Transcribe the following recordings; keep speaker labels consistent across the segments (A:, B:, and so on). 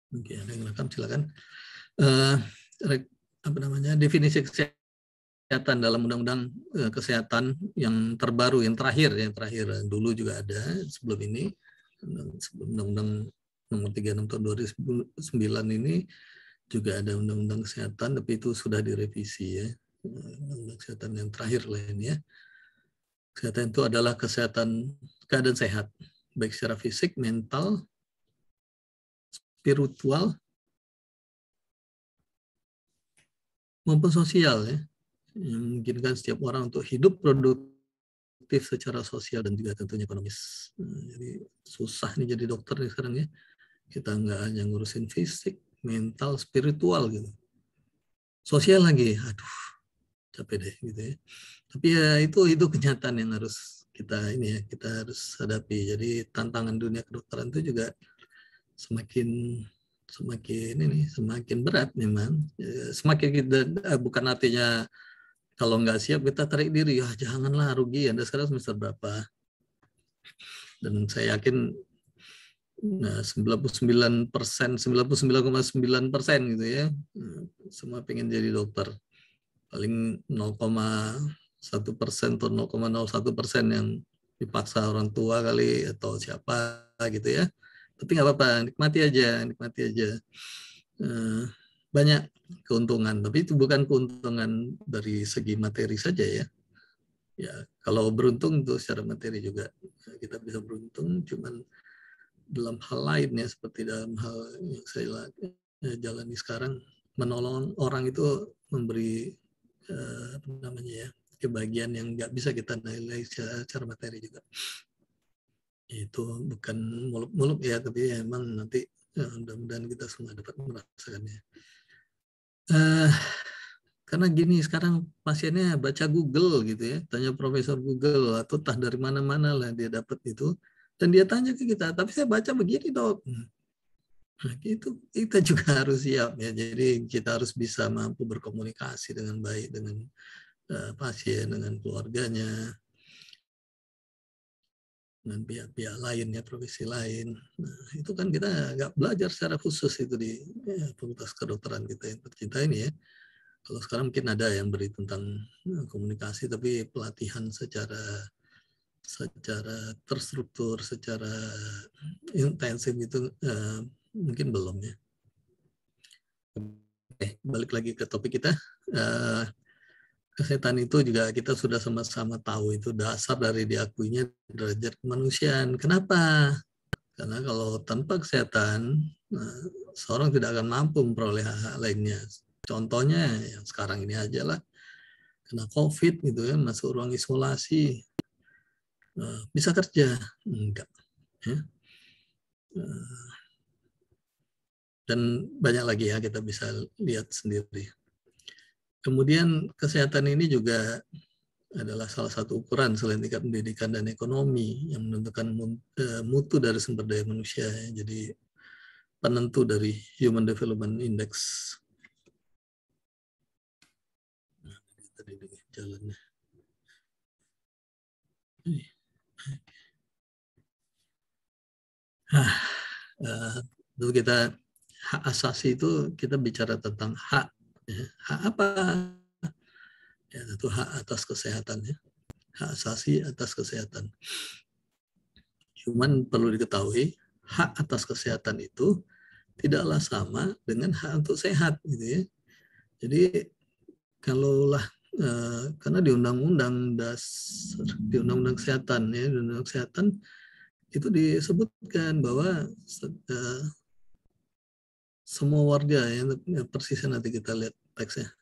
A: Oke, ada yang rekam, silakan. Definisi kesehatan dalam Undang-Undang Kesehatan yang terbaru, yang terakhir dulu juga ada sebelum ini, sebelum Undang-Undang Nomor 36 Tahun 2009 ini juga ada Undang-Undang Kesehatan, tapi itu sudah direvisi ya. Undang-Undang Kesehatan yang terakhir lah ini ya. Kesehatan itu adalah keadaan sehat, baik secara fisik, mental, spiritual, maupun sosial ya, yang memungkinkan setiap orang untuk hidup produktif secara sosial dan juga tentunya ekonomis. Jadi susah nih jadi dokter nih sekarang ya. Kita nggak hanya ngurusin fisik, mental, spiritual gitu. Sosial lagi, aduh capek deh gitu ya. Tapi ya itu kenyataan yang harus kita harus hadapi. Jadi tantangan dunia kedokteran itu juga semakin berat memang. Semakin kita, bukan artinya kalau nggak siap kita tarik diri, ya janganlah, rugi. Anda sekarang semester berapa? Dan saya yakin 99%, 99,9% gitu ya, semua pengen jadi dokter. Paling 0,1% atau 0,01% yang dipaksa orang tua kali atau siapa gitu ya. Tapi nggak apa-apa, nikmati aja. Banyak keuntungan, tapi itu bukan keuntungan dari segi materi saja ya. Ya, kalau beruntung tuh secara materi juga kita bisa beruntung, cuman dalam hal lain ya, seperti dalam hal yang saya jalani sekarang, menolong orang itu memberi kebahagiaan yang nggak bisa kita nilai secara materi juga. Itu bukan muluk-muluk ya, tapi ya emang nanti mudah-mudahan kita semua dapat merasakannya. Karena gini, sekarang pasiennya baca Google gitu ya, tanya profesor Google atau entah dari mana-mana lah dia dapat itu, dan dia tanya ke kita, tapi saya baca begini dok. Nah, itu kita juga harus siap ya. Jadi kita harus bisa mampu berkomunikasi dengan baik dengan pasien, dengan keluarganya, dengan pihak-pihak lain ya, profesi lain. Nah, itu kan kita nggak belajar secara khusus itu di fakultas kedokteran kita yang tercinta ini ya. Kalau sekarang mungkin ada yang beri tentang komunikasi, tapi pelatihan secara terstruktur, secara intensif itu mungkin belum ya. Oke, balik lagi ke topik kita. Kesehatan itu juga kita sudah sama-sama tahu itu dasar dari diakuinya derajat kemanusiaan. Kenapa? Karena kalau tanpa kesehatan, seorang tidak akan mampu memperoleh hak-hak lainnya. Contohnya yang sekarang ini aja lah, kena COVID gitu ya, masuk ruang isolasi, bisa kerja? Enggak. Ya. Dan banyak lagi ya kita bisa lihat sendiri. Kemudian kesehatan ini juga adalah salah satu ukuran selain tingkat pendidikan dan ekonomi yang menentukan mutu dari sumber daya manusia. Jadi penentu dari Human Development Index. Nah, tadi jalannya. Dulu kita hak asasi itu kita bicara tentang hak. Ya. Hak apa? Ya, itu hak atas kesehatan. Ya. Hak asasi atas kesehatan. Cuman perlu diketahui, hak atas kesehatan itu tidaklah sama dengan hak untuk sehat. Gitu ya. Jadi, kalaulah karena di Undang-Undang Dasar, di Undang-Undang Kesehatan, ya, di Undang-Undang Kesehatan itu disebutkan bahwa semua warga, ya, persisnya nanti kita lihat teksnya,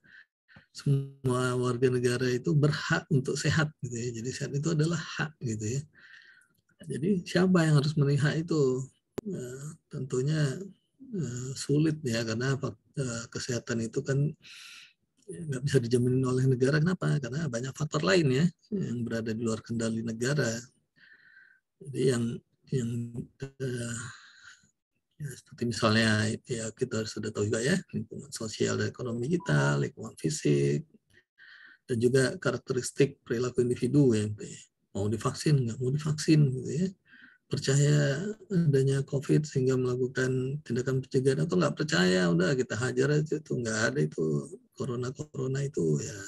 A: semua warga negara itu berhak untuk sehat gitu ya. Jadi sehat itu adalah hak gitu ya. Jadi siapa yang harus memenuhi hak itu? Tentunya sulit ya, karena kesehatan itu kan nggak bisa dijamin oleh negara. Kenapa? Karena banyak faktor lain ya yang berada di luar kendali negara. Jadi yang ya, seperti misalnya ya kita sudah tahu juga ya, lingkungan sosial dan ekonomi kita, lingkungan fisik, dan juga karakteristik perilaku individu ya, mau divaksin nggak mau divaksin gitu ya, percaya adanya COVID sehingga melakukan tindakan pencegahan, atau nggak percaya udah kita hajar aja, itu nggak ada itu corona itu ya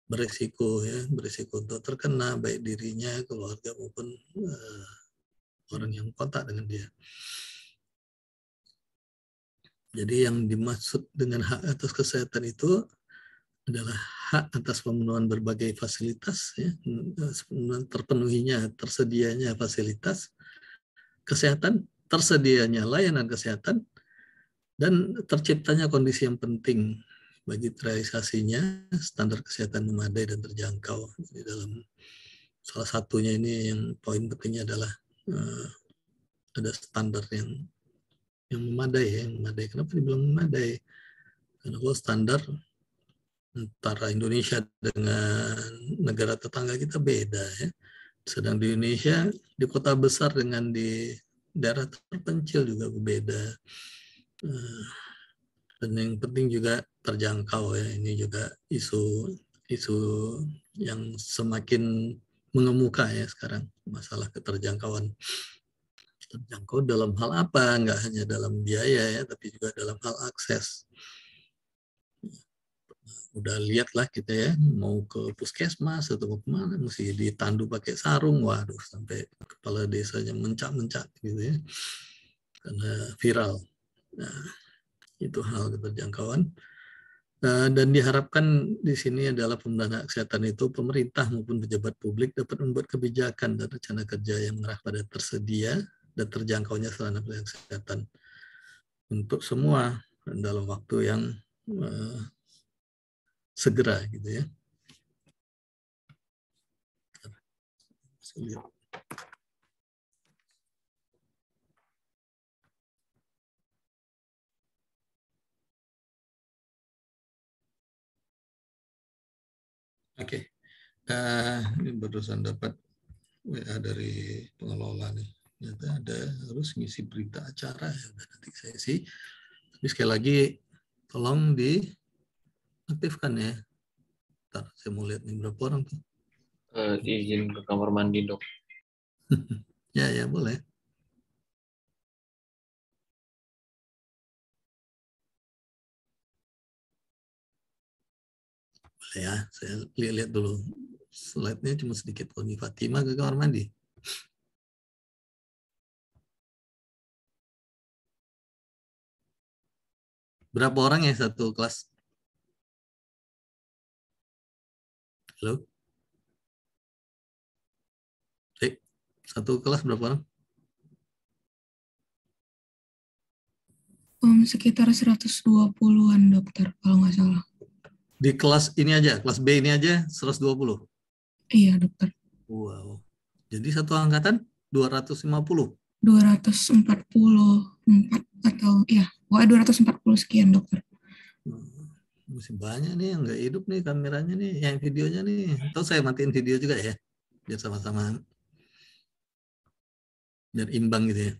A: beresiko untuk terkena baik dirinya, keluarga maupun orang yang kontak dengan dia. Jadi yang dimaksud dengan hak atas kesehatan itu adalah hak atas pemenuhan berbagai fasilitas, ya, terpenuhinya, tersedianya fasilitas kesehatan, tersedianya layanan kesehatan, dan terciptanya kondisi yang penting bagi terrealisasinya standar kesehatan memadai dan terjangkau. Di dalam salah satunya ini yang poin pentingnya adalah ada standar yang memadai, ya, memadai. Kenapa dibilang memadai? Karena kalau standar antara Indonesia dengan negara tetangga kita beda, ya. Sedang di Indonesia, di kota besar dengan di daerah terpencil juga berbeda. Dan yang penting juga terjangkau, ya. Ini juga isu yang semakin mengemuka ya sekarang, masalah keterjangkauan. Terjangkau dalam hal apa? Nggak hanya dalam biaya ya, tapi juga dalam hal akses. Udah lihatlah kita ya, mau ke puskesmas atau mau kemana, mesti ditandu pakai sarung, waduh sampai kepala desanya mencak-mencak gitu ya, karena viral. Nah, itu hal keterjangkauan. Dan diharapkan di sini adalah pemberdayaan kesehatan itu pemerintah maupun pejabat publik dapat membuat kebijakan dan rencana kerja yang mengarah pada tersedia dan terjangkaunya sarana pelayanan kesehatan untuk semua dalam waktu yang segera gitu ya. Oke, ini barusan dapat WA dari pengelola nih. Ternyata ada harus ngisi berita acara ya, udah nanti saya isi. Tapi sekali lagi tolong diaktifkan ya. Ntar saya mau lihat nih berapa orang tuh.
B: Izin ke kamar mandi, Dok.
A: Ya boleh. Boleh ya, saya lihat dulu. Slide-nya cuma sedikit. Uni Fatima ke kamar mandi. Berapa orang ya satu kelas? Halo? Satu kelas berapa orang?
C: Sekitar 120-an dokter, kalau nggak salah.
A: Di kelas ini aja, kelas B ini aja 120?
C: Iya, dokter.
A: Wow. Jadi satu angkatan 250?
C: 244 atau ya, pokoknya 240 sekian, dokter.
A: Masih banyak nih yang nggak hidup nih kameranya nih, yang videonya nih. Atau saya matiin video juga ya, biar sama-sama biar imbang gitu ya.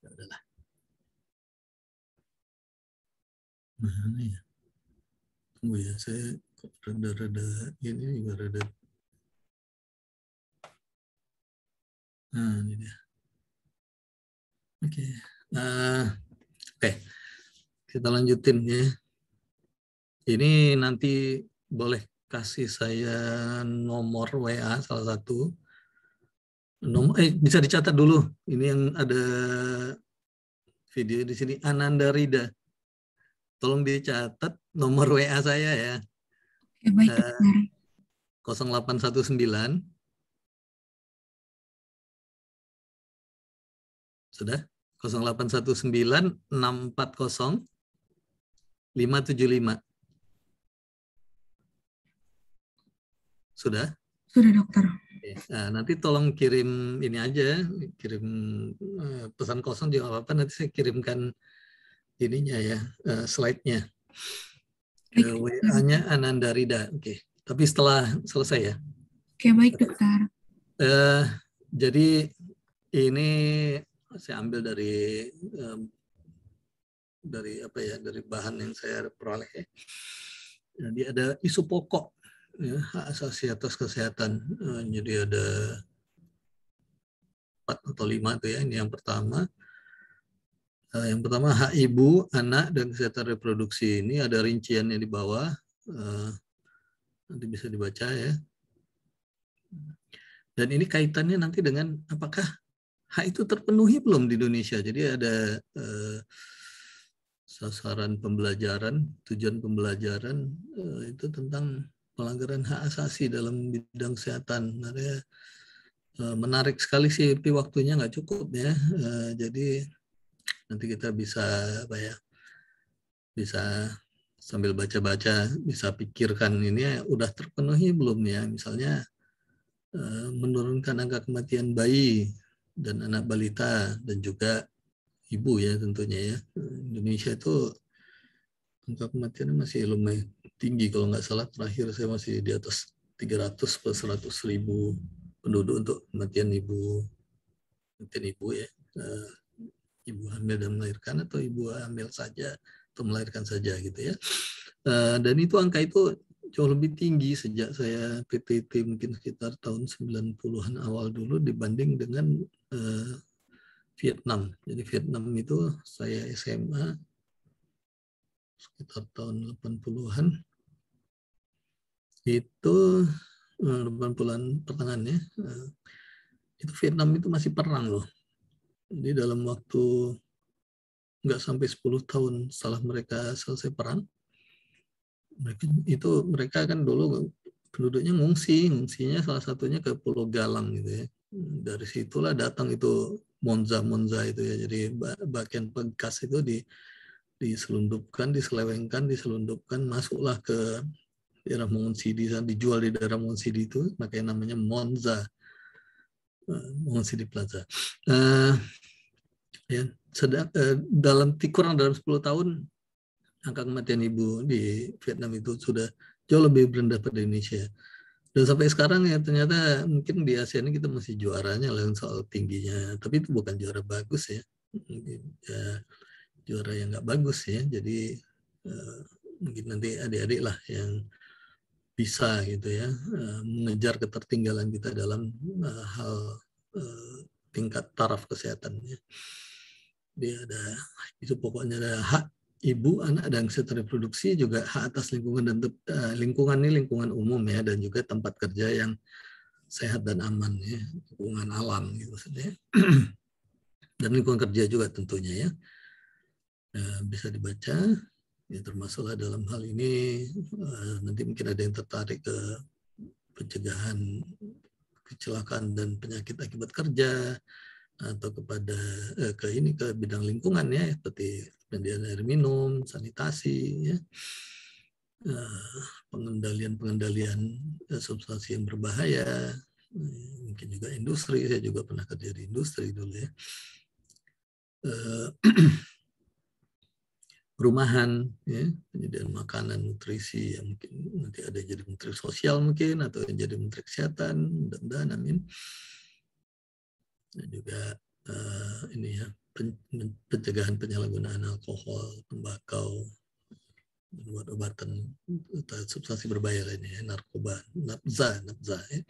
A: Ya udahlah. Mana ya? Tunggu ya, saya rada-rada ini juga rada. Nah, ini dia. Oke. Oke. Kita lanjutin ya. Ini nanti boleh kasih saya nomor WA salah satu. Bisa dicatat dulu. Ini yang ada video di sini, Ananda Rida. Tolong dicatat nomor WA saya ya.
C: Oke, baik, dokter.
A: 0819 sudah 0819 640 575 sudah.
C: Sudah dokter.
A: Oke. Nah, nanti tolong kirim ini aja, kirim pesan kosong juga nggak apa-apa. Nanti saya kirimkan ininya ya, slide-nya ke
C: Baik, dokter.
A: WA-nya Ananda Rida. Oke. Tapi setelah selesai ya.
C: Oke, baik dokter.
A: Jadi ini saya ambil dari apa ya, dari bahan yang saya peroleh ya. Jadi ada isu pokok ya, hak asasi atas kesehatan. Jadi ada 4 atau 5 tuh ya. Ini yang pertama. Yang pertama hak ibu, anak, dan kesehatan reproduksi. Ini ada rinciannya di bawah. Nanti bisa dibaca ya. Dan ini kaitannya nanti dengan apakah hak itu terpenuhi belum di Indonesia. Jadi ada sasaran pembelajaran, tujuan pembelajaran itu tentang pelanggaran hak asasi dalam bidang kesehatan. Menarik sekali sih, tapi waktunya nggak cukup ya. Jadi nanti kita bisa apa ya? Bisa sambil baca-baca, bisa pikirkan ini udah terpenuhi belum ya. Misalnya menurunkan angka kematian bayi dan anak balita dan juga ibu ya tentunya ya. Indonesia itu angka kematiannya masih lumayan tinggi, kalau nggak salah terakhir saya masih di atas 300 per 100.000 penduduk untuk kematian ibu ya, ibu hamil dan melahirkan atau ibu hamil saja atau melahirkan saja gitu ya. Dan itu angka itu jauh lebih tinggi sejak saya PTT mungkin sekitar tahun 90-an awal dulu dibanding dengan Vietnam. Jadi Vietnam itu saya SMA sekitar tahun 80-an. Itu 80-an pertengahan ya. Itu Vietnam itu masih perang loh. Jadi dalam waktu nggak sampai 10 tahun setelah mereka selesai perang, mereka kan dulu penduduknya ngungsinya salah satunya ke Pulau Galang gitu ya. Dari situlah datang itu Monza itu ya. Jadi bagian bekas itu diselundupkan, diselundupkan, masuklah ke daerah Mongoonsidi, dijual di daerah Mongoonsidi itu, makanya namanya Monza, Mongoonsidi Plaza. Ya, dalam 10 tahun angka kematian ibu di Vietnam itu sudah jauh lebih rendah pada Indonesia. Dan sampai sekarang ya ternyata mungkin di ASEAN ini kita masih juaranya lah soal tingginya, tapi itu bukan juara bagus ya, ya juara yang nggak bagus ya. Jadi mungkin nanti adik-adik lah yang bisa gitu ya mengejar ketertinggalan kita dalam hal tingkat taraf kesehatannya. Dia ada itu pokoknya ada hak ibu, anak, dan kesehatan reproduksi, juga hak atas lingkungan dan lingkungan ini lingkungan umum ya, dan juga tempat kerja yang sehat dan aman ya, lingkungan alam gitu maksudnya. Dan lingkungan kerja juga tentunya ya. Bisa dibaca ya, termasuklah dalam hal ini nanti mungkin ada yang tertarik ke pencegahan kecelakaan dan penyakit akibat kerja, atau kepada ke bidang lingkungan ya, seperti penyediaan air minum, sanitasi ya, pengendalian substansi yang berbahaya, mungkin juga industri. Saya juga pernah kerja di industri dulu ya. Perumahan ya, penyediaan makanan, nutrisi, yang mungkin nanti ada yang jadi menteri sosial mungkin, atau yang jadi menteri kesehatan, mudah-mudahan amin. Dan juga ini ya, pencegahan penyalahgunaan alkohol, tembakau, obat-obatan, substansi berbahaya lainnya, narkoba, nafza ya.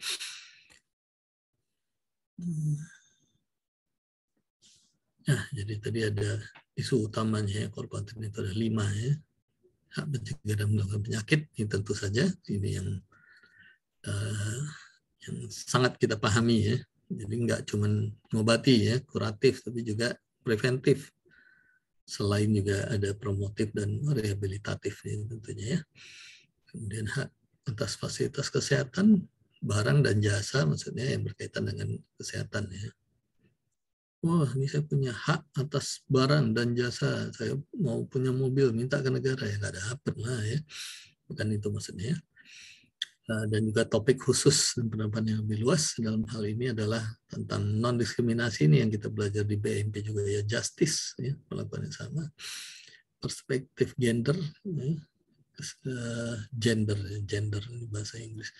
A: Nah, jadi tadi ada isu utamanya ya, korporatif itu ada 5 ya. Hak mencegah dan melakukan penyakit, ini tentu saja ini yang sangat kita pahami ya. Jadi nggak cuma ngobati ya, kuratif, tapi juga preventif. Selain juga ada promotif dan rehabilitatif ya, tentunya ya. Kemudian hak atas fasilitas kesehatan, barang dan jasa, maksudnya yang berkaitan dengan kesehatan ya. Wah, ini saya punya hak atas barang dan jasa, saya mau punya mobil, minta ke negara, ya nggak dapat lah ya. Bukan itu maksudnya. Dan juga topik khusus dan penerapan yang lebih luas dalam hal ini adalah tentang non-diskriminasi ini yang kita belajar di BMP juga ya, justice, ya, perlakuan yang sama, perspektif gender, ya, gender bahasa Inggris,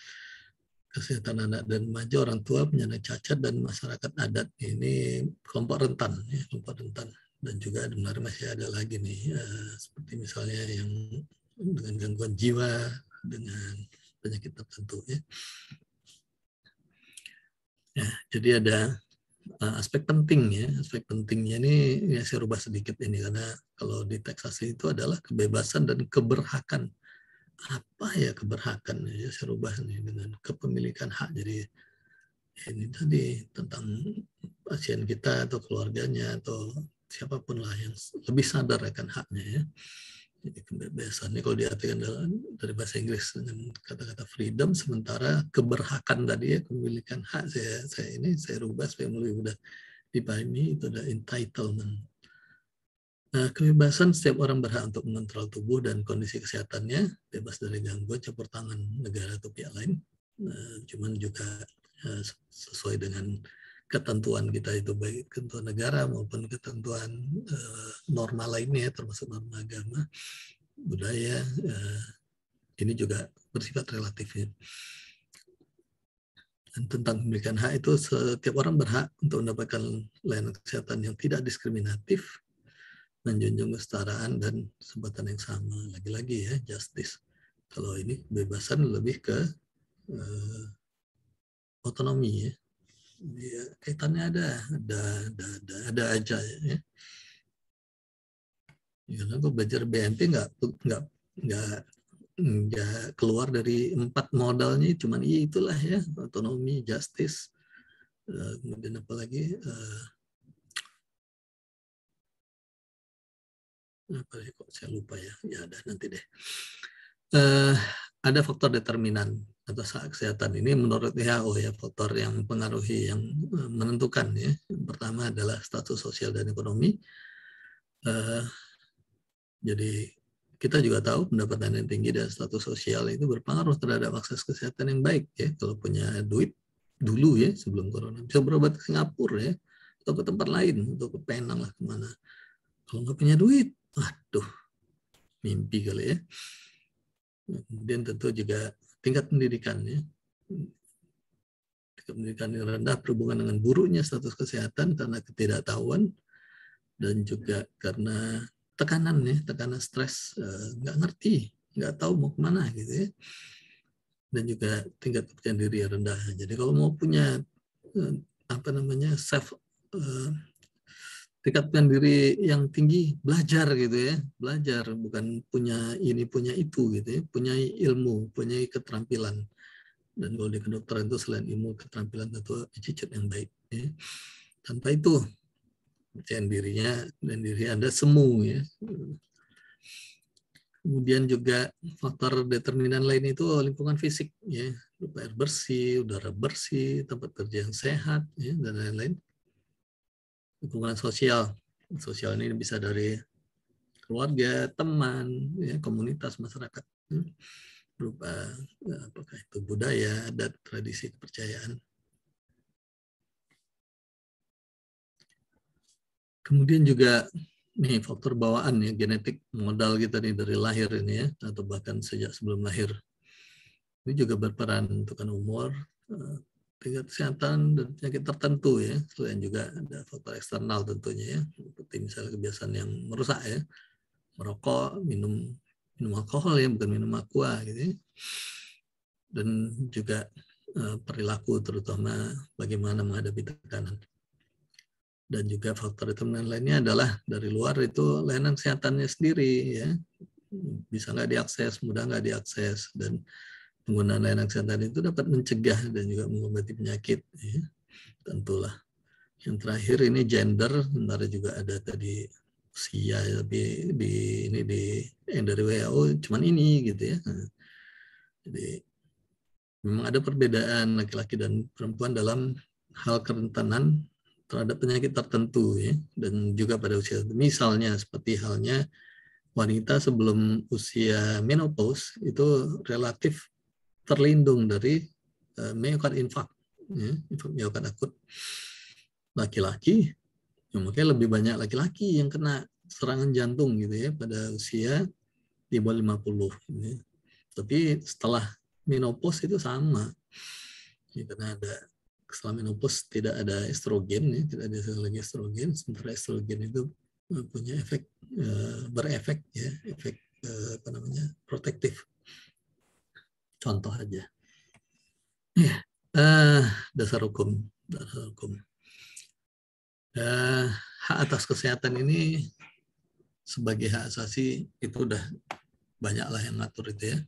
A: kesehatan anak dan remaja, orang tua, penyandang cacat, dan masyarakat adat. Ini kelompok rentan, ya, kelompok rentan. Dan juga sebenarnya masih ada lagi nih, seperti misalnya yang dengan gangguan jiwa, dengan penyakit tertentu, ya. Ya, jadi ada aspek penting, ya. Aspek pentingnya ini ya saya rubah sedikit ini, karena kalau di teks asli itu adalah kebebasan dan keberhakan. Apa ya keberhakan? Ya saya rubah ini dengan kepemilikan hak. Jadi ini tadi tentang pasien kita atau keluarganya atau siapapun lah yang lebih sadar akan haknya, ya. Jadi kebebasan ini kalau diartikan dari bahasa Inggris dengan kata-kata freedom, sementara keberhakan tadi, ya, kepemilikan hak, saya rubah supaya lebih mudah dipahami, itu ada entitlement. Nah, kebebasan setiap orang berhak untuk mengontrol tubuh dan kondisi kesehatannya, bebas dari gangguan campur tangan negara atau pihak lain. Cuman juga sesuai dengan ketentuan kita itu, baik ketentuan negara maupun ketentuan norma lainnya, termasuk norma agama, budaya, ini juga bersifat relatif, ya. Dan tentang pemilikan hak itu, setiap orang berhak untuk mendapatkan layanan kesehatan yang tidak diskriminatif, menjunjung kesetaraan dan kesempatan yang sama. Lagi-lagi ya, justice. Kalau ini kebebasan lebih ke otonomi, ya. Ya, kaitannya ada aja, ya. Karena aku belajar BMP nggak keluar dari 4 modalnya, cuman itulah, ya, otonomi, justice, kemudian apa lagi, apa ya, kok saya lupa, ya, ya ada nanti deh. Ada faktor determinan atas hak kesehatan ini menurut WHO, ya, faktor yang mempengaruhi, yang menentukan, ya. Yang pertama adalah status sosial dan ekonomi. Jadi kita juga tahu pendapatan yang tinggi dan status sosial itu berpengaruh terhadap akses kesehatan yang baik, ya. Kalau punya duit dulu, ya, sebelum corona, bisa berobat ke Singapura, ya, atau ke tempat lain, atau ke Penang lah, kemana. Kalau nggak punya duit, waduh, mimpi kali, ya. Kemudian tentu juga tingkat pendidikan, ya. Tingkat pendidikan yang rendah berhubungan dengan buruknya status kesehatan karena ketidaktahuan dan juga karena tekanan, ya, tekanan stres, nggak ngerti, nggak tahu mau kemana, gitu, ya. Dan juga tingkat kepercayaan diri yang rendah. Jadi kalau mau punya tingkat kepercayaan diri yang tinggi, belajar, gitu, ya, belajar, bukan punya ini punya itu, gitu, ya, punya ilmu, punya keterampilan. Dan kalau di kedokteran itu selain ilmu, keterampilan, tentu attitude yang baik, ya. Tanpa itu kepercayaan dirinya dan diri Anda semu, ya. Kemudian juga faktor determinan lain itu lingkungan fisik, ya, berupa air bersih, udara bersih, tempat kerja yang sehat, ya, dan lain-lain. Lingkungan sosial ini bisa dari keluarga, teman, ya, komunitas, masyarakat, ya, berupa apakah itu budaya, adat, tradisi, kepercayaan. Kemudian juga nih faktor bawaan, ya, genetik, modal kita nih dari lahir ini, ya, atau bahkan sejak sebelum lahir. Ini juga berperan menentukan umur, tingkat kesehatan dan penyakit tertentu, ya. Selain juga ada faktor eksternal tentunya, ya, seperti misalnya kebiasaan yang merusak, ya, merokok, minum alkohol, ya, bukan minum aqua, gitu, ya. Dan juga perilaku, terutama bagaimana menghadapi tekanan. Dan juga faktor determinan lainnya adalah dari luar, itu layanan kesehatannya sendiri, ya, bisa nggak diakses, mudah nggak diakses, dan penggunaan layanan kesehatan itu dapat mencegah dan juga mengobati penyakit, ya. Tentulah. Yang terakhir ini gender, sebenarnya juga ada tadi usia, tapi yang dari WHO cuman ini, gitu, ya. Jadi memang ada perbedaan laki-laki dan perempuan dalam hal kerentanan terhadap penyakit tertentu, ya, dan juga pada usia. Misalnya seperti halnya wanita sebelum usia menopause itu relatif terlindung dari myokard infarct, ya, myokard akut. Laki-laki, ya mungkin lebih banyak laki-laki yang kena serangan jantung gitu ya pada usia di bawah 50. Ya. Tapi setelah menopause itu sama, ya, karena setelah menopause tidak ada estrogen, ya, tidak ada lagi estrogen, sementara estrogen itu punya efek berefek ya, efek protektif. Contoh aja. Ya, dasar hukum. Hak atas kesehatan ini sebagai hak asasi itu udah banyaklah yang ngatur itu ya.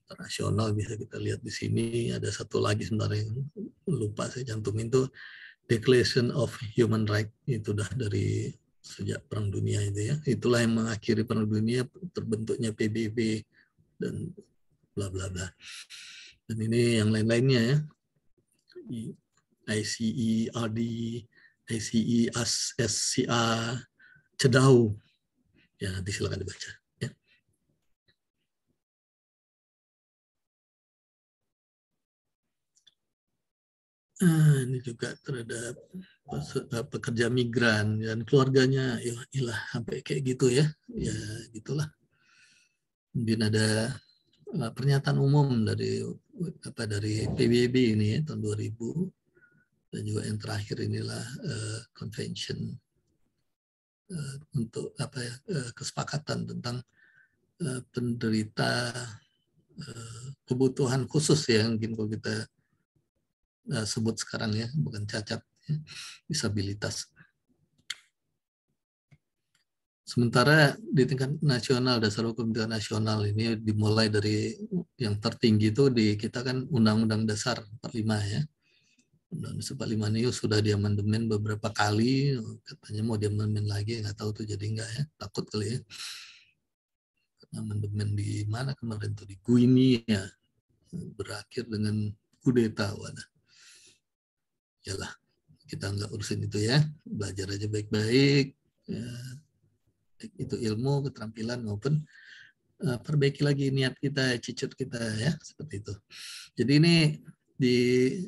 A: Internasional bisa kita lihat di sini. Ada satu lagi sebenarnya yang lupa saya cantumin, itu Declaration of Human Rights, itu udah dari sejak Perang Dunia itu ya. Itulah yang mengakhiri Perang Dunia, terbentuknya PBB dan bla bla bla. Dan ini yang lain-lainnya ya. ICE, RD, ICE, SCA, CEDAW. Ya, nanti silakan dibaca. Ya. Ini juga terhadap pekerja migran dan keluarganya, ilah sampai kayak gitu ya. Ya, gitulah. Mungkin ada pernyataan umum dari PBB ini ya, tahun 2000, dan juga yang terakhir inilah convention untuk kesepakatan tentang penderita kebutuhan khusus ya, mungkin kalau kita sebut sekarang ya, bukan cacat ya, disabilitas. Sementara di tingkat nasional, dasar hukum tingkat nasional ini dimulai dari yang tertinggi itu di kita kan Undang-Undang Dasar 45 ya. Undang-Undang 45 ini sudah diamandemen beberapa kali, katanya mau diamandemen lagi, nggak tahu tuh jadi enggak ya, takut kali ya. Amandemen di mana kemarin tuh, di Guinea, berakhir dengan kudeta. Wadah. Yalah, kita nggak urusin itu ya, belajar aja baik-baik. Ya. Itu ilmu, keterampilan maupun perbaiki lagi niat kita, attitude kita ya, seperti itu. Jadi ini di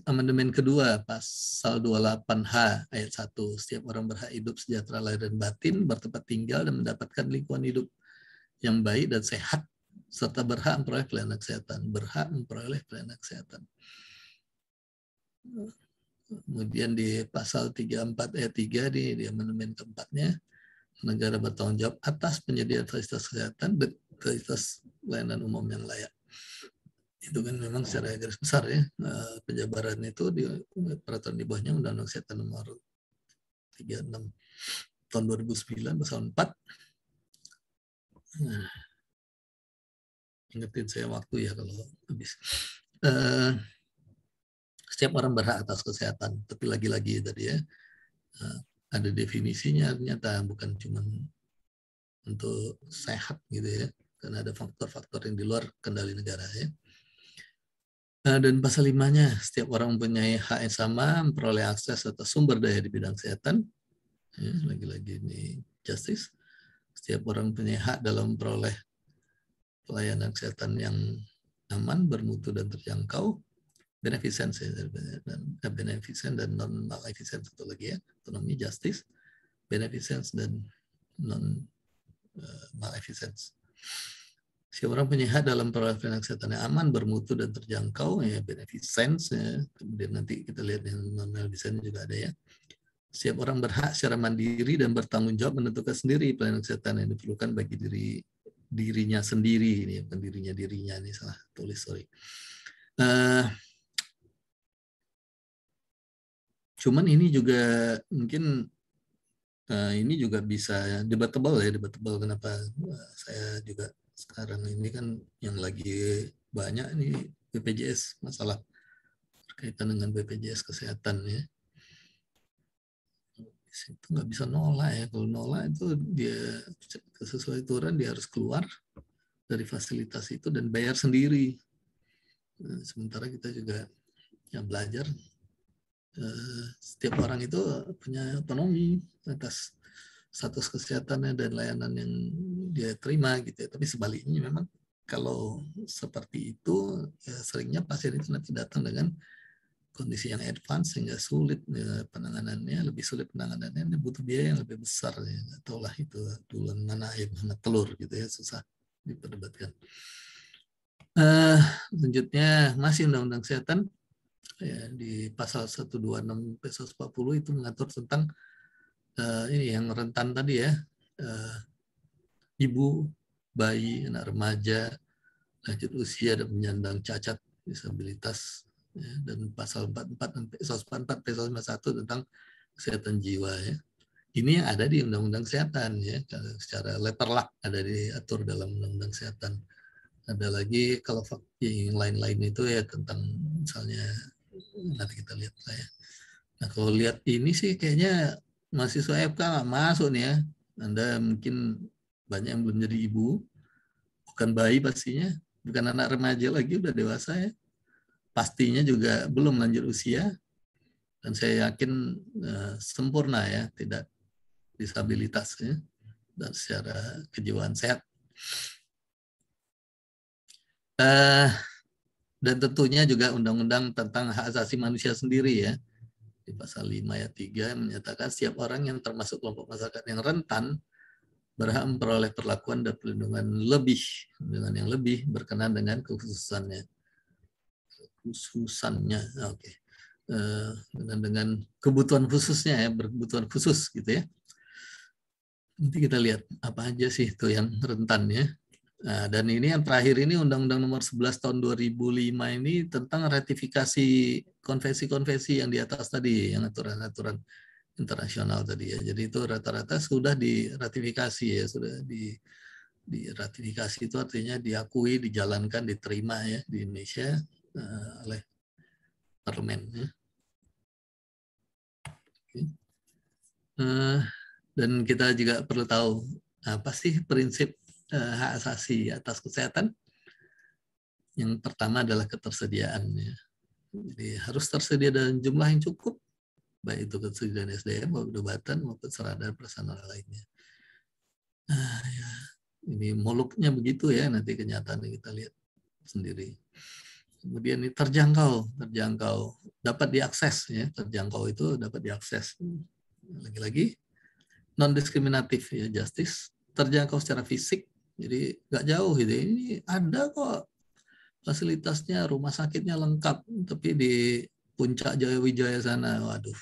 A: amandemen kedua pasal 28H ayat 1, setiap orang berhak hidup sejahtera lahir dan batin, bertempat tinggal dan mendapatkan lingkungan hidup yang baik dan sehat, serta berhak memperoleh pelayanan kesehatan. Berhak memperoleh pelayanan kesehatan. Kemudian di pasal 34 ayat 3 di amandemen keempatnya, negara bertanggung jawab atas penyediaan fasilitas kesehatan dan fasilitas pelayanan umum yang layak. Itu kan memang secara garis besar ya, penjabaran itu di peraturan di bawahnya Undang-Undang Kesehatan Nomor 36 tahun 2009 pasal 4. Ingetin saya waktu ya kalau habis. Setiap orang berhak atas kesehatan, tapi lagi-lagi tadi ya, ada definisinya, ternyata bukan cuma untuk sehat gitu ya, karena ada faktor-faktor yang di luar kendali negara ya. Dan pasal 5-nya, setiap orang mempunyai hak yang sama memperoleh akses atas sumber daya di bidang kesehatan. Ya, lagi-lagi ini justice. Setiap orang mempunyai hak dalam memperoleh pelayanan kesehatan yang aman, bermutu dan terjangkau. Beneficence dan non-maleficence satu lagi ya, autonomy, justice, beneficence dan non-maleficence. Si orang punya hak dalam pelayanan kesehatan yang aman, bermutu dan terjangkau ya, beneficence ya. Kemudian nanti kita lihat yang non-maleficence juga ada ya. Setiap orang berhak secara mandiri dan bertanggung jawab menentukan sendiri pelayanan kesehatan yang diperlukan bagi dirinya sendiri. Ini bukan dirinya ini salah tulis, sorry. Cuman ini juga mungkin ini juga bisa debatable kenapa saya juga sekarang ini kan yang lagi banyak nih BPJS, masalah berkaitan dengan BPJS kesehatan ya. Itu nggak bisa nolak ya, kalau nolak itu dia sesuai aturan dia harus keluar dari fasilitas itu dan bayar sendiri. Sementara kita juga yang belajar, setiap orang itu punya otonomi atas status kesehatannya dan layanan yang dia terima gitu ya. Tapi sebaliknya memang kalau seperti itu, ya seringnya pasien itu nanti datang dengan kondisi yang advance sehingga sulit penanganannya, lebih sulit penanganannya, butuh biaya yang lebih besar. Ya. Nggak tahu lah itu duluan mana ayam mana telur gitu ya, susah diperdebatkan. Selanjutnya masih Undang-Undang Kesehatan ya, di pasal 126 140 itu mengatur tentang ini yang rentan tadi ya, ibu, bayi, anak remaja, lanjut usia dan penyandang cacat disabilitas ya, dan pasal 44 dan 144 pasal 51 tentang kesehatan jiwa ya. Ini yang ada di Undang-Undang Kesehatan ya, secara letterlock ada diatur dalam Undang-Undang Kesehatan. Ada lagi kalau yang lain-lain itu ya tentang misalnya nanti kita lihat lah ya. Nah kalau lihat ini sih kayaknya mahasiswa FK nggak masuk nih ya. Anda mungkin banyak yang belum jadi ibu, bukan bayi pastinya, bukan anak remaja lagi, udah dewasa ya. Pastinya juga belum lanjut usia, dan saya yakin sempurna ya, tidak disabilitas ya, dan secara kejiwaan sehat. Dan tentunya juga undang-undang tentang hak asasi manusia sendiri ya. Di pasal 5 ayat 3 menyatakan setiap orang yang termasuk kelompok masyarakat yang rentan berhak memperoleh perlakuan dan perlindungan lebih dengan yang lebih berkenan dengan kekhususannya. Oke. Dengan kebutuhan khususnya ya, berkebutuhan khusus gitu ya. Nanti kita lihat apa aja sih itu yang rentan ya. Nah, dan ini yang terakhir ini Undang-Undang Nomor 11 Tahun 2005 ini tentang ratifikasi konvensi-konvensi yang di atas tadi, yang aturan-aturan internasional tadi ya. Jadi itu rata-rata sudah diratifikasi ya, sudah diratifikasi itu artinya diakui, dijalankan, diterima ya di Indonesia oleh parlemen ya. Dan kita juga perlu tahu apa sih prinsip hak asasi atas kesehatan. Yang pertama adalah ketersediaan. Ya. Jadi harus tersedia dalam jumlah yang cukup, baik itu ketersediaan SDM, obat-obatan, maupun sarana dan prasarana lainnya. Ya. Ini muluknya begitu ya, nanti kenyataannya kita lihat sendiri. Kemudian ini terjangkau, dapat diakses ya, terjangkau itu dapat diakses. Lagi-lagi non diskriminatif ya, justice, terjangkau secara fisik, jadi nggak jauh gitu. Ini ada kok fasilitasnya, rumah sakitnya lengkap, tapi di puncak Jaya Wijaya sana, waduh,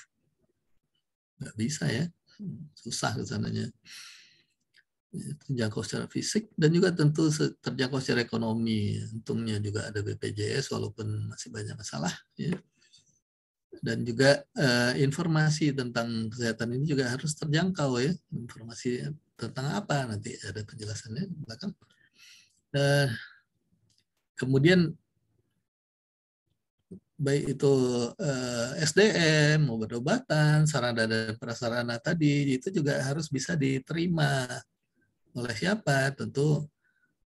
A: nggak bisa ya, susah ke sananya. Terjangkau secara fisik dan juga tentu terjangkau secara ekonomi. Untungnya juga ada BPJS walaupun masih banyak masalah. Ya. Dan juga informasi tentang kesehatan ini juga harus terjangkau ya. Informasi tentang apa nanti ada penjelasannya di belakang. Kemudian baik itu SDM, obat-obatan, sarana dan prasarana tadi itu juga harus bisa diterima oleh siapa? Tentu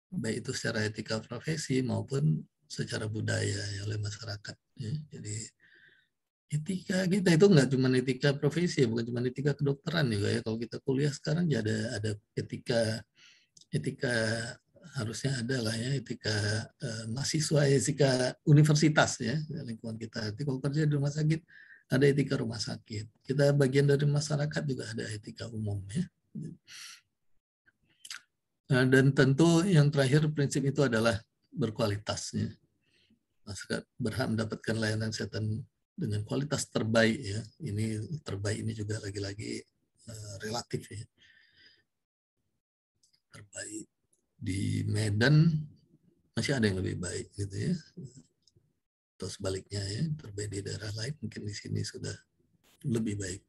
A: baik itu secara etika profesi maupun secara budaya ya, oleh masyarakat. Ya. Jadi etika kita itu nggak cuma etika profesi, bukan cuma etika kedokteran juga ya. Kalau kita kuliah sekarang ya ada etika harusnya ada lah ya, etika mahasiswa, etika universitas ya lingkungan kita. Jadi kalau kerja di rumah sakit ada etika rumah sakit. Kita bagian dari masyarakat juga ada etika umum ya. Dan tentu yang terakhir prinsip itu adalah berkualitasnya. Masyarakat berhak mendapatkan layanan kesehatan dengan kualitas terbaik ya. Ini terbaik ini juga lagi-lagi relatif ya. Terbaik di Medan masih ada yang lebih baik gitu ya. Atau sebaliknya ya, terbaik di daerah lain mungkin di sini sudah lebih baik.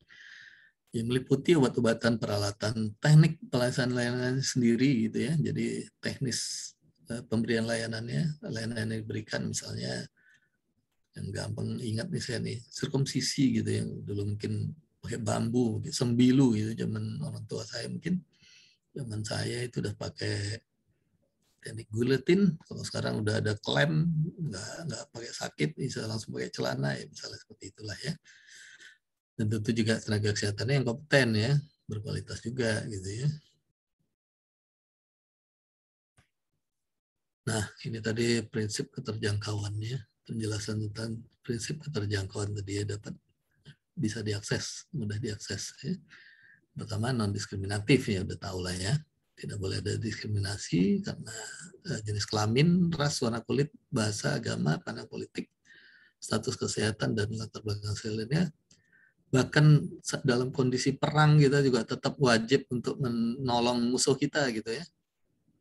A: Yang meliputi obat-obatan, peralatan, teknik pelaksanaan layanan sendiri gitu ya. Jadi teknis pemberian layanan yang diberikan misalnya yang gampang ingat nih saya nih, sirkumsisi gitu yang dulu mungkin pakai bambu, sembilu gitu zaman orang tua saya, mungkin zaman saya itu udah pakai teknik guillotine. Kalau sekarang udah ada klem, nggak pakai sakit, bisa langsung pakai celana ya, misalnya seperti itulah ya. Dan tentu juga tenaga kesehatannya yang kompeten ya, berkualitas juga gitu ya. Nah, ini tadi prinsip keterjangkauannya, penjelasan tentang prinsip keterjangkauan tadi ya, dapat bisa diakses, mudah diakses. Ya. Pertama, non-diskriminatif ya, udah tahu lah ya. Tidak boleh ada diskriminasi karena jenis kelamin, ras, warna kulit, bahasa, agama, pandang politik, status kesehatan, dan latar belakang sosialnya. Bahkan dalam kondisi perang kita juga tetap wajib untuk menolong musuh kita gitu ya.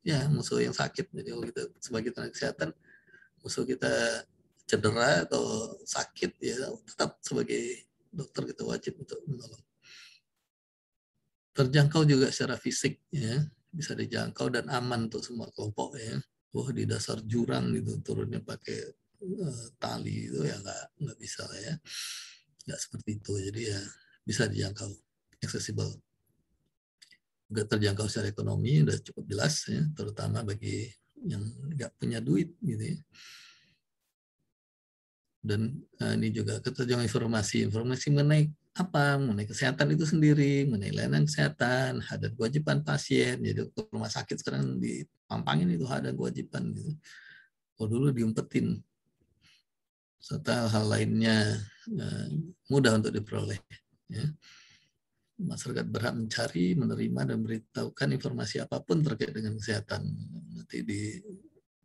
A: Ya, musuh yang sakit. Jadi kalau kita sebagai tenaga kesehatan, musuh kita cedera atau sakit, ya tetap sebagai dokter kita wajib untuk menolong. Terjangkau juga secara fisik, ya bisa dijangkau dan aman untuk semua kelompok ya. Wah, di dasar jurang gitu turunnya pakai tali itu ya nggak bisa lah ya, nggak seperti itu. Jadi ya bisa dijangkau, accessible. Juga terjangkau secara ekonomi udah cukup jelas ya, terutama bagi yang nggak punya duit gitu ya. Dan ini juga keterjangkauan informasi mengenai apa, mengenai kesehatan itu sendiri, mengenai layanan kesehatan, hak dan kewajiban pasien. Jadi ke rumah sakit sekarang dipampangin itu hak dan kewajiban gitu. Kalau dulu diumpetin. Serta hal lainnya mudah untuk diperoleh. Ya. Masyarakat berhak mencari, menerima, dan memberitahukan informasi apapun terkait dengan kesehatan. Nanti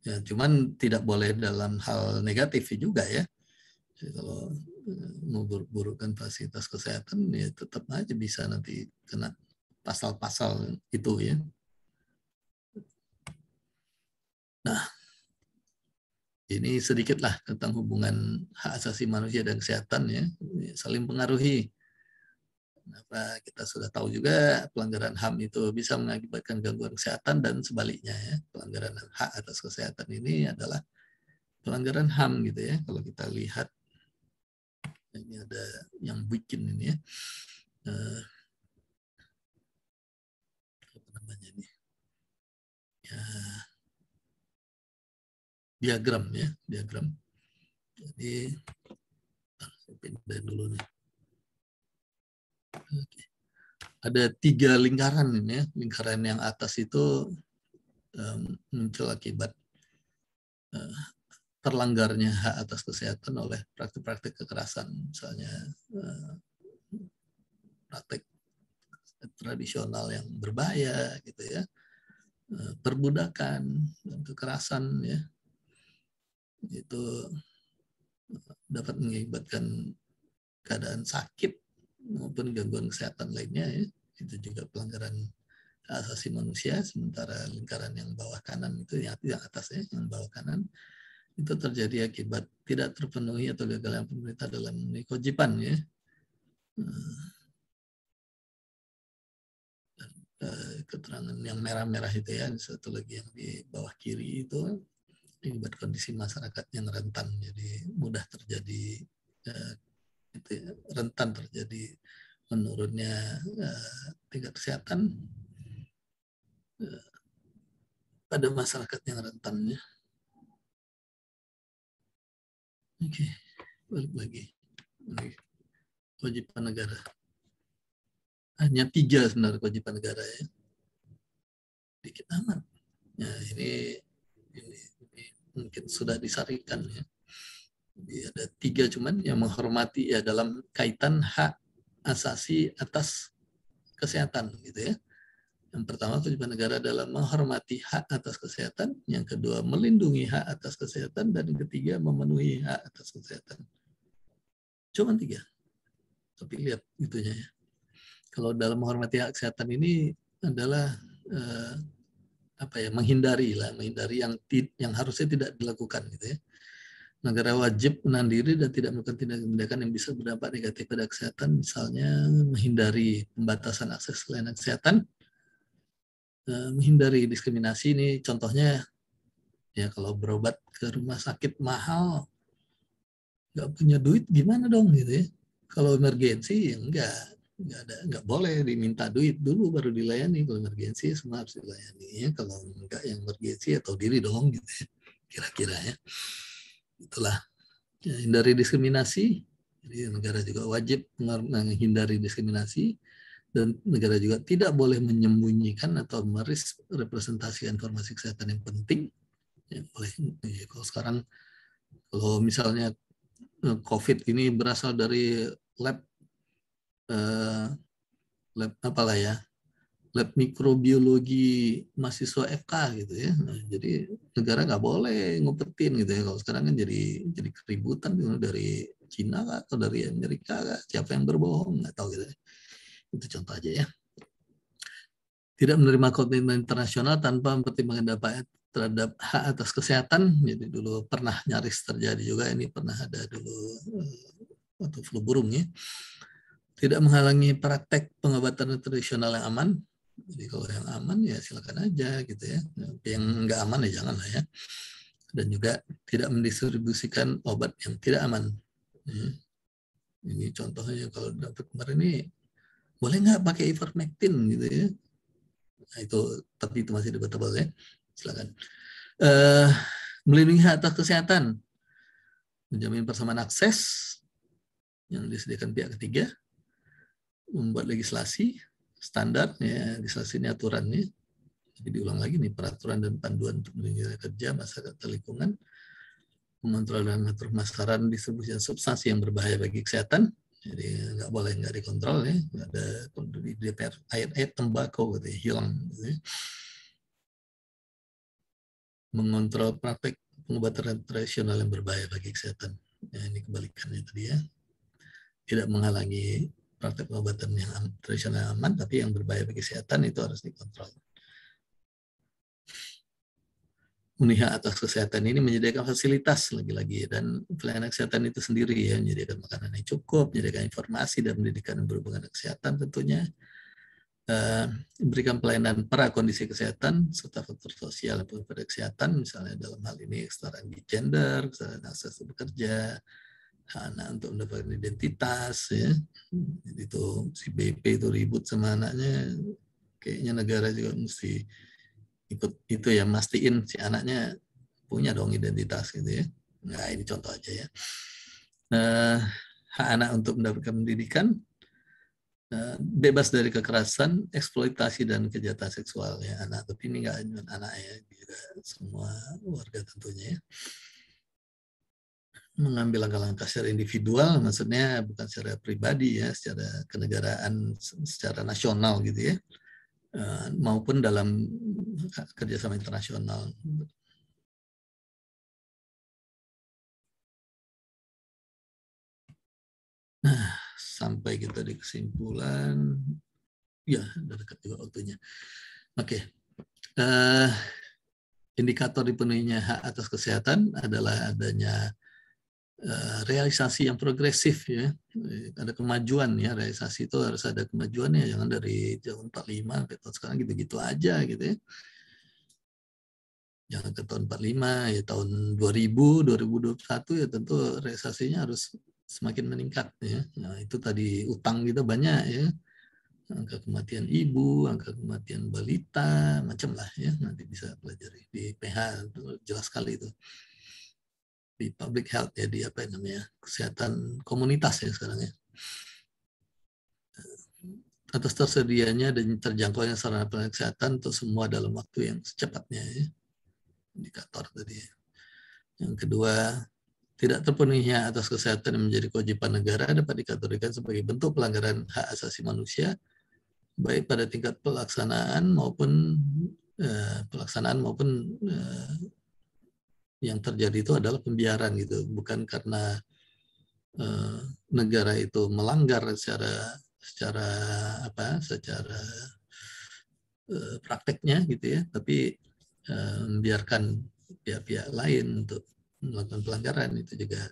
A: ya, cuman tidak boleh dalam hal negatif juga ya. Jadi kalau memburukkan fasilitas kesehatan ya tetap aja bisa nanti kena pasal-pasal itu ya. Nah, ini sedikitlah tentang hubungan hak asasi manusia dan kesehatan ya, saling pengaruhi. Kenapa kita sudah tahu juga pelanggaran HAM itu bisa mengakibatkan gangguan kesehatan dan sebaliknya ya. Pelanggaran hak atas kesehatan ini adalah pelanggaran HAM gitu ya. Kalau kita lihat ini ada yang bikin ini ya. Apa namanya ini? Ya, diagram ya, diagram. Jadi saya pindah dulu nih. Oke. Ada 3 lingkaran ini ya. Lingkaran yang atas itu muncul akibat terlanggarnya hak atas kesehatan oleh praktik-praktik kekerasan, misalnya praktik tradisional yang berbahaya gitu ya, perbudakan dan kekerasan ya, itu dapat mengakibatkan keadaan sakit maupun gangguan kesehatan lainnya ya. Itu juga pelanggaran hak asasi manusia. Sementara lingkaran yang bawah kanan itu yang atasnya yang bawah kanan itu terjadi akibat tidak terpenuhi atau gagalnya pemerintah dalam memenuhi kewajiban ya. Keterangan yang merah-merah itu ya, satu lagi yang di bawah kiri itu akibat kondisi masyarakat yang rentan, jadi mudah terjadi itu ya, rentan terjadi menurunnya tingkat kesehatan pada masyarakat yang rentannya. Oke, balik lagi. Kewajiban negara. Hanya 3 sebenarnya kewajiban negara ya. Dikit amat. Nah, ini mungkin sudah disarikan ya. Jadi ada 3 cuman yang menghormati ya dalam kaitan hak asasi atas kesehatan gitu ya. Yang pertama, kewajiban negara adalah menghormati hak atas kesehatan. Yang kedua, melindungi hak atas kesehatan. Dan yang ketiga, memenuhi hak atas kesehatan. Cuma 3. Tapi lihat itunya ya. Kalau dalam menghormati hak kesehatan ini adalah menghindari yang harusnya tidak dilakukan gitu ya. Negara wajib menahan diri dan tidak melakukan tindakan yang bisa berdampak negatif pada kesehatan, misalnya menghindari pembatasan akses layanan kesehatan, menghindari diskriminasi. Ini contohnya ya, kalau berobat ke rumah sakit mahal, nggak punya duit gimana dong gitu ya. Kalau emergensi ya nggak boleh diminta duit dulu baru dilayani. Kalau emergensi semua harus dilayani ya. Kalau nggak yang emergensi atau diri dong gitu ya. Kira-kira ya. Itulah ya, hindari diskriminasi. Jadi negara juga wajib menghindari diskriminasi. Dan negara juga tidak boleh menyembunyikan atau merepresentasikan informasi kesehatan yang penting Ya, boleh. Ya, kalau sekarang, kalau misalnya COVID ini berasal dari lab lab apalah ya, lab mikrobiologi mahasiswa FK gitu ya. Nah, jadi negara nggak boleh ngumpetin gitu ya. Kalau sekarang kan jadi keributan gitu, dari Cina kah, atau dari Amerika kah, siapa yang berbohong nggak tahu gitu ya. Itu contoh aja ya. Tidak menerima komitmen internasional tanpa mempertimbangkan dampak terhadap hak atas kesehatan. Jadi dulu pernah nyaris terjadi juga, ini pernah ada dulu waktu flu burung ya. Tidak menghalangi praktek pengobatan tradisional yang aman. Jadi kalau yang aman ya silakan aja gitu ya. Yang nggak aman ya jangan lah ya. Dan juga tidak mendistribusikan obat yang tidak aman. Ini contohnya kalau dapat kemarin ini, boleh nggak pakai ivermectin gitu ya. Nah, itu, tapi itu masih debatable ya. Silakan. Melindungi hak atas kesehatan, menjamin persamaan akses yang disediakan pihak ketiga, membuat legislasi standar ya, legislasi ini aturannya. Jadi diulang lagi nih, peraturan dan panduan untuk melindungi kerja, masyarakat, lingkungan, mengontrol dan mengatur pemasaran, distribusi substansi yang berbahaya bagi kesehatan. Jadi nggak boleh nggak dikontrol ya, nggak ada di DPR ayat-ayat tembakau gitu ya, hilang gitu ya. Mengontrol praktek pengobatan tradisional yang berbahaya bagi kesehatan. Ya, ini kebalikannya tadi ya. Tidak menghalangi praktek pengobatan yang tradisional aman, tapi yang berbahaya bagi kesehatan itu harus dikontrol. Memenuhi hak atas kesehatan ini menyediakan fasilitas lagi-lagi, dan pelayanan kesehatan itu sendiri ya, menyediakan makanan yang cukup, menyediakan informasi dan pendidikan yang berhubungan dengan kesehatan tentunya, berikan pelayanan pra kondisi kesehatan serta faktor sosial pada kesehatan, misalnya dalam hal ini kesetaraan gender, kesetaraan akses bekerja, hak anak untuk mendapatkan identitas ya. Jadi itu si BP itu ribut sama anaknya, kayaknya negara juga mesti ikut itu ya, mastiin si anaknya punya dong identitas gitu ya. Nah ini contoh aja ya. Hak anak untuk mendapatkan pendidikan, bebas dari kekerasan, eksploitasi dan kejahatan seksual ya anak. Tapi ini nggak hanya anak ya, juga semua warga tentunya ya. Mengambil langkah-langkah secara individual, maksudnya bukan secara pribadi ya, secara kenegaraan, secara nasional gitu ya, maupun dalam kerjasama internasional. Nah, sampai kita di kesimpulan, ya udah dekat juga waktunya. Oke, indikator dipenuhinya hak atas kesehatan adalah adanya realisasi yang progresif ya, ada kemajuan ya, realisasi itu harus ada kemajuannya, jangan dari tahun 45 sampai tahun sekarang gitu-gitu aja gitu ya. Jangan ke tahun 45 ya, tahun 2000, 2021 ya tentu realisasinya harus semakin meningkat ya. Nah, itu tadi utang kita banyak ya. Angka kematian ibu, angka kematian balita, macam lah ya, nanti bisa pelajari di PH, jelas sekali itu. Di public health ya, di apa namanya, kesehatan komunitas ya sekarang ya. Atas tersedianya dan terjangkaunya sarana pelayanan kesehatan untuk semua dalam waktu yang secepatnya ya. Indikator tadi. Yang kedua, tidak terpenuhinya atas kesehatan yang menjadi kewajiban negara dapat dikategorikan sebagai bentuk pelanggaran hak asasi manusia, baik pada tingkat pelaksanaan maupun yang terjadi itu adalah pembiaran gitu, bukan karena negara itu melanggar secara prakteknya gitu ya, tapi membiarkan pihak-pihak lain untuk melakukan pelanggaran, itu juga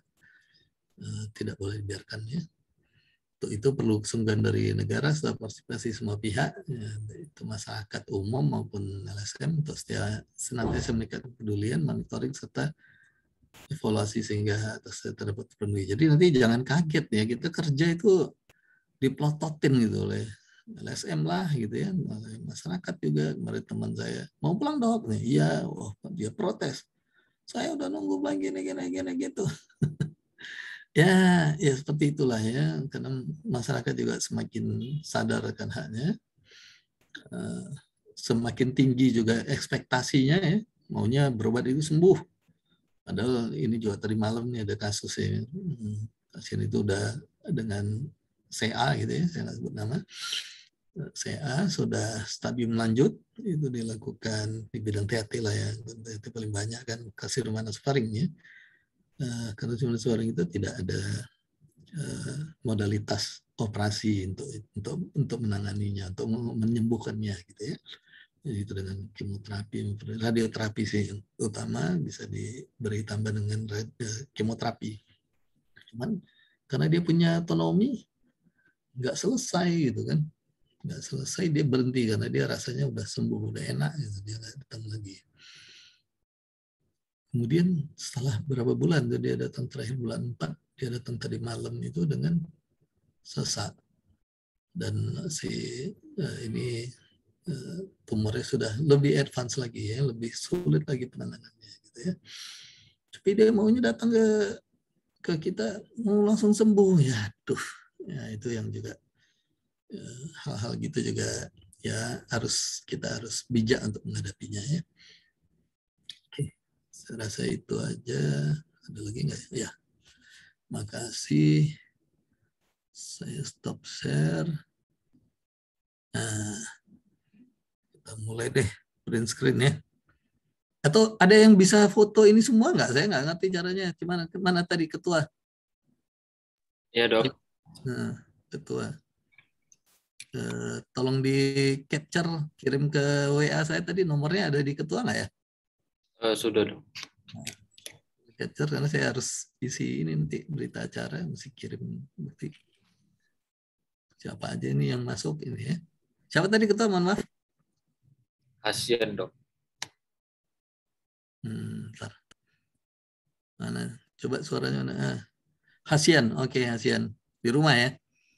A: tidak boleh dibiarkan ya. Untuk itu perlu kesungguhan dari negara serta partisipasi semua pihak, ya, itu masyarakat umum maupun LSM, untuk senantiasa meningkatkan kepedulian, monitoring serta evaluasi sehingga terdapat terpenuhi. Jadi nanti jangan kaget ya, kita kerja itu diplototin gitu oleh LSM lah gitu ya, masyarakat juga. Kemarin teman saya mau pulang dok nih, iya, wah dia protes, saya udah nunggu gini gitu. Ya seperti itulah ya, karena masyarakat juga semakin sadar akan haknya, semakin tinggi juga ekspektasinya ya, maunya berobat itu sembuh. Padahal ini juga tadi malam nih ada kasusnya. Pasien itu udah dengan CA gitu ya, saya nggak sebut nama. CA sudah stadium lanjut, itu dilakukan di bidang THT lah ya. THT paling banyak kan kasih rumah nasofaringnya. Karena rumah nasofaring itu tidak ada modalitas operasi untuk menanganinya, untuk menyembuhkannya gitu ya. Jadi itu dengan kemoterapi, radioterapi sih utama bisa diberi tambah dengan kemoterapi. Cuman karena dia punya otonomi nggak selesai gitu kan, nggak selesai dia berhenti karena dia rasanya udah sembuh, udah enak gitu, dia nggak datang lagi. Kemudian setelah berapa bulan dia datang terakhir bulan 4, dia datang tadi malam itu dengan sesak dan si ini tumornya sudah lebih advance lagi ya, lebih sulit lagi penanganannya gitu ya. Tapi dia maunya datang ke kita mau langsung sembuh ya, ya itu yang juga hal-hal gitu juga ya kita harus bijak untuk menghadapinya ya. Oke, saya rasa itu aja. Ada lagi nggak ya? Makasih. Saya stop share. Nah, kita mulai deh print screen ya. Atau ada yang bisa foto ini semua nggak? Saya nggak ngerti caranya. Mana tadi ketua?
B: Ya dok.
A: Nah, ketua. Tolong di capture, kirim ke WA saya tadi, nomornya ada di ketua nggak ya?
B: Sudah dok.
A: Nah, capture karena saya harus isi ini nanti berita acara, mesti kirim bukti. Siapa aja ini yang masuk ini ya? Siapa tadi ketua? Mohon maaf.
B: Kasian dok.
A: Bentar. Mana? Coba suaranya mana? Hasian, oke Hasian. Di rumah ya?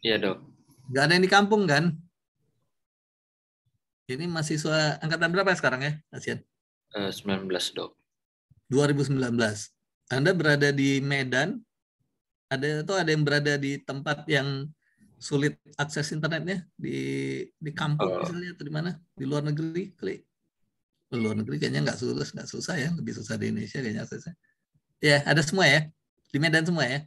B: Iya dok.
A: Nggak ada yang di kampung kan? Ini mahasiswa angkatan berapa sekarang ya, Hasian?
B: 19 dok.
A: 2019. Anda berada di Medan, ada yang berada di tempat yang sulit akses internetnya, di kampung misalnya, atau di mana? Di luar negeri kali? Luar negeri kayaknya nggak susah ya, lebih susah di Indonesia kayaknya aksesnya. Ya, ada semua ya? Di Medan semua ya?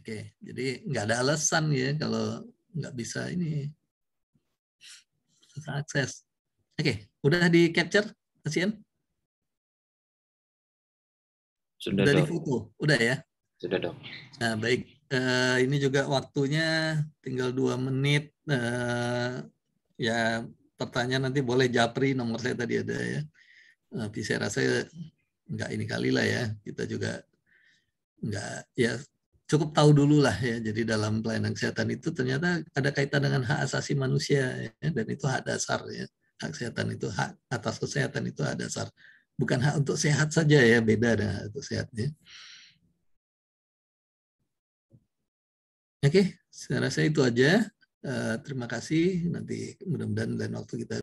A: Oke, jadi nggak ada alasan ya kalau nggak bisa ini susah akses. Oke, udah di capture, Hasian?
B: Sudah
A: Udah di
B: dok.
A: foto, udah ya?
B: Sudah dok.
A: Nah, baik. Ini juga waktunya tinggal 2 menit. Ya, pertanyaan nanti boleh japri, nomor saya tadi ada ya. Tapi saya rasa nggak ini kali lah ya. Kita juga nggak, ya cukup tahu dulu lah ya. Jadi dalam pelayanan kesehatan itu ternyata ada kaitan dengan hak asasi manusia ya, dan itu hak dasar ya. Hak kesehatan itu, hak atas kesehatan itu hak dasar. Bukan hak untuk sehat saja ya, beda dengan hak untuk sehatnya. Oke, saya rasa itu aja. Terima kasih. Nanti mudah-mudahan lain waktu kita